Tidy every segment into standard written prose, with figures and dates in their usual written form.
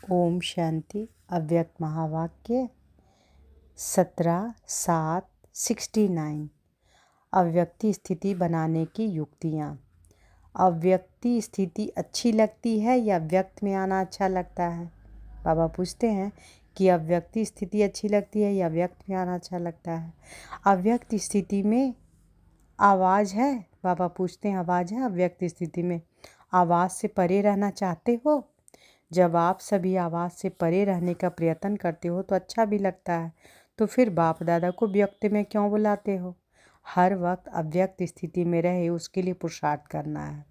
ओम शांति। अव्यक्त महावाक्य 17/7/69। अव्यक्ति स्थिति बनाने की युक्तियाँ। अव्यक्ति स्थिति अच्छी लगती है या व्यक्त में आना अच्छा लगता है? बाबा पूछते हैं कि अव्यक्ति स्थिति अच्छी लगती है या व्यक्त में आना अच्छा लगता है। अव्यक्त स्थिति में आवाज़ है। बाबा पूछते हैं आवाज़ है अव्यक्त स्थिति में? आवाज़ से परे रहना चाहते हो? जब आप सभी आवाज़ से परे रहने का प्रयत्न करते हो तो अच्छा भी लगता है, तो फिर बाप दादा को व्यक्त में क्यों बुलाते हो? हर वक्त अव्यक्त स्थिति में रहे उसके लिए पुरुषार्थ करना है।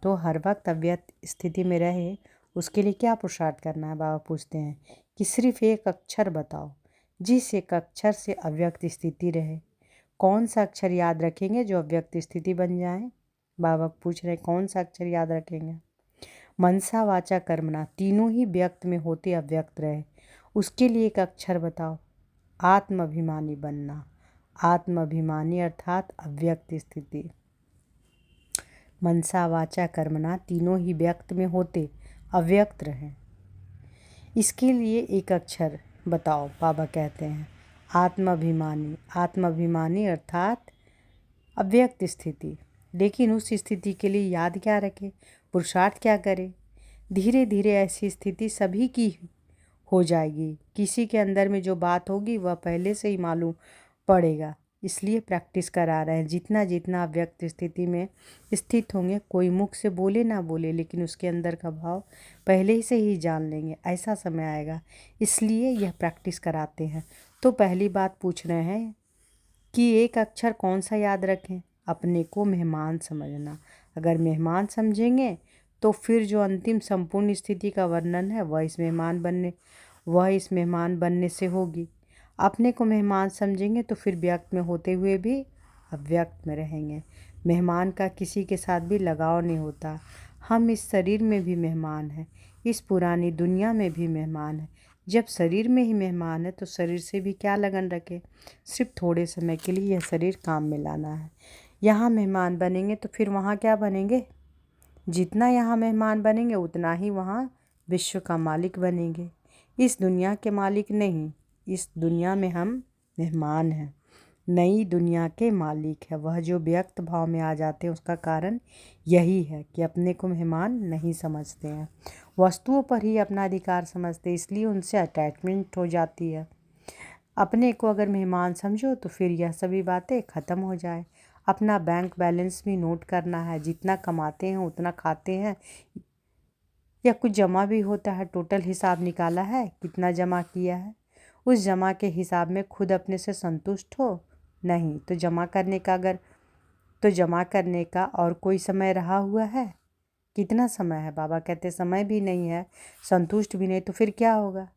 तो हर वक्त अव्यक्त स्थिति में रहे उसके लिए क्या पुरुषार्थ करना है? बाबा पूछते हैं कि सिर्फ एक अक्षर बताओ जिस एक अक्षर से अव्यक्त स्थिति रहे। कौन सा अक्षर याद रखेंगे जो अव्यक्त स्थिति बन जाए? बाबा पूछ रहे कौन सा अक्षर याद रखेंगे? मनसा वाचा कर्मणा तीनों ही व्यक्त में होते अव्यक्त रहे उसके लिए एक अक्षर बताओ। आत्माभिमानी बनना। आत्माभिमानी अर्थात अव्यक्त स्थिति। मनसा वाचा कर्मणा तीनों ही व्यक्त में होते अव्यक्त रहे, इसके लिए एक अक्षर बताओ। बाबा कहते हैं आत्माभिमानी। आत्माभिमानी अर्थात अव्यक्त स्थिति। लेकिन उस स्थिति के लिए याद क्या रखें, पुरुषार्थ क्या करें? धीरे धीरे ऐसी स्थिति सभी की हो जाएगी। किसी के अंदर में जो बात होगी वह पहले से ही मालूम पड़ेगा, इसलिए प्रैक्टिस करा रहे हैं। जितना जितना अव्यक्त स्थिति में स्थित होंगे, कोई मुख से बोले ना बोले लेकिन उसके अंदर का भाव पहले से ही जान लेंगे। ऐसा समय आएगा, इसलिए यह प्रैक्टिस कराते हैं। तो पहली बात पूछ रहे हैं कि एक अक्षर कौन सा याद रखें? अपने को मेहमान समझना। अगर मेहमान समझेंगे तो फिर जो अंतिम संपूर्ण स्थिति का वर्णन है वह इस मेहमान बनने से होगी। अपने को मेहमान समझेंगे तो फिर व्यक्त में होते हुए भी अव्यक्त में रहेंगे। मेहमान का किसी के साथ भी लगाव नहीं होता। हम इस शरीर में भी मेहमान हैं, इस पुरानी दुनिया में भी मेहमान हैं। जब शरीर में ही मेहमान है तो शरीर से भी क्या लगन रखे? सिर्फ थोड़े समय के लिए यह शरीर काम में लाना है। यहाँ मेहमान बनेंगे तो फिर वहाँ क्या बनेंगे? जितना यहाँ मेहमान बनेंगे उतना ही वहाँ विश्व का मालिक बनेंगे। इस दुनिया के मालिक नहीं, इस दुनिया में हम मेहमान हैं। नई दुनिया के मालिक है वह जो व्यक्त भाव में आ जाते हैं। उसका कारण यही है कि अपने को मेहमान नहीं समझते हैं, वस्तुओं पर ही अपना अधिकार समझते, इसलिए उनसे अटैचमेंट हो जाती है। अपने को अगर मेहमान समझो तो फिर यह सभी बातें ख़त्म हो जाए। अपना बैंक बैलेंस भी नोट करना है। जितना कमाते हैं उतना खाते हैं या कुछ जमा भी होता है, टोटल हिसाब निकाला है कितना जमा किया है। उस जमा के हिसाब में खुद अपने से संतुष्ट हो? नहीं। तो जमा करने का और कोई समय रहा हुआ है? कितना समय है? बाबा कहते समय भी नहीं है, संतुष्ट भी नहीं, तो फिर क्या होगा?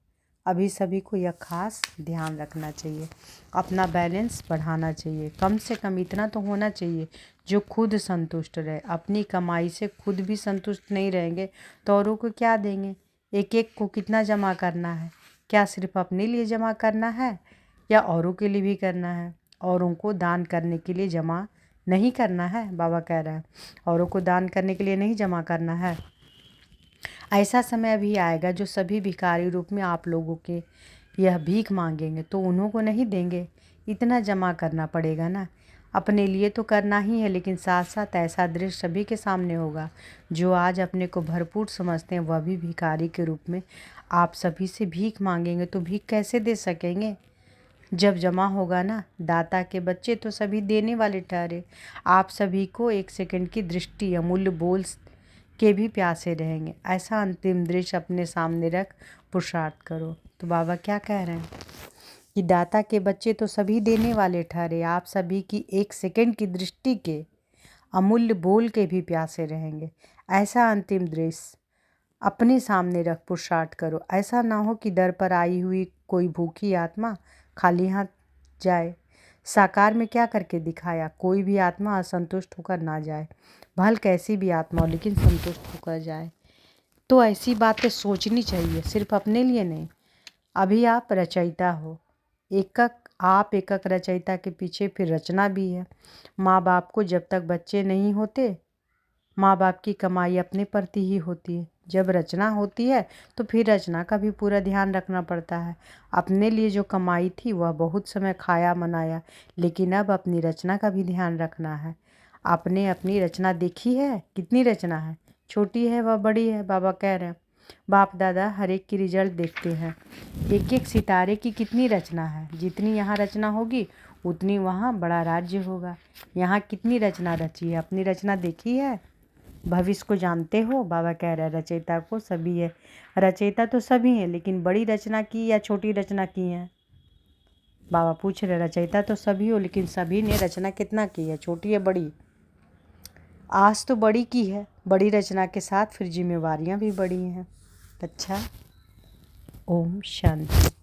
अभी सभी को यह खास ध्यान रखना चाहिए। अपना बैलेंस बढ़ाना चाहिए। कम से कम इतना तो होना चाहिए जो खुद संतुष्ट रहे। अपनी कमाई से खुद भी संतुष्ट नहीं रहेंगे तो औरों को क्या देंगे? एक एक को कितना जमा करना है? क्या सिर्फ अपने लिए जमा करना है या औरों के लिए भी करना है? औरों को दान करने के लिए जमा नहीं करना है। बाबा कह रहे हैं औरों को दान करने के लिए नहीं जमा करना है। ऐसा समय भी आएगा जो सभी भिखारी रूप में आप लोगों के यह भीख मांगेंगे तो उन्हों को नहीं देंगे। इतना जमा करना पड़ेगा ना। अपने लिए तो करना ही है, लेकिन साथ साथ ऐसा दृश्य सभी के सामने होगा। जो आज अपने को भरपूर समझते हैं वह भी भिखारी के रूप में आप सभी से भीख मांगेंगे तो भीख कैसे दे सकेंगे? जब जमा होगा ना। दाता के बच्चे तो सभी देने वाले ठहरे। आप सभी को एक सेकंड की दृष्टि अमूल्य बोल के भी प्यासे रहेंगे। ऐसा अंतिम दृश्य अपने सामने रख पुरुषार्थ करो। तो बाबा क्या कह रहे हैं कि दाता के बच्चे तो सभी देने वाले ठहरे। आप सभी की एक सेकंड की दृष्टि के अमूल्य बोल के भी प्यासे रहेंगे। ऐसा अंतिम दृश्य अपने सामने रख पुरुषार्थ करो। ऐसा ना हो कि दर पर आई हुई कोई भूखी आत्मा खाली हाथ जाए। साकार में क्या करके दिखाया? कोई भी आत्मा असंतुष्ट होकर ना जाए, भल कैसी भी आत्मा हो लेकिन संतुष्ट होकर जाए। तो ऐसी बातें सोचनी चाहिए, सिर्फ अपने लिए नहीं। अभी आप रचयिता हो, एकक रचयिता के पीछे फिर रचना भी है। माँ बाप को जब तक बच्चे नहीं होते, माँ बाप की कमाई अपने प्रति ही होती है। जब रचना होती है तो फिर रचना का भी पूरा ध्यान रखना पड़ता है। अपने लिए जो कमाई थी वह बहुत समय खाया मनाया, लेकिन अब अपनी रचना का भी ध्यान रखना है। आपने अपनी रचना देखी है? कितनी रचना है? छोटी है व बड़ी है? बाबा कह रहे हैं बाप दादा हर एक की रिजल्ट देखते हैं। एक एक सितारे की कितनी रचना है? जितनी यहाँ रचना होगी उतनी वहाँ बड़ा राज्य होगा। यहाँ कितनी रचना रची है? अपनी रचना देखी है? भविष्य को जानते हो? बाबा कह रहे हैं रचयिता को सभी है। रचयिता तो सभी हैं, लेकिन बड़ी रचना की या छोटी रचना की है? बाबा पूछ रहे रचयिता तो सभी हो, लेकिन सभी ने रचना कितना की है? छोटी या बड़ी? आस तो बड़ी की है, बड़ी रचना के साथ फिर जिम्मेवारियां भी बड़ी हैं। अच्छा, ओम शांति।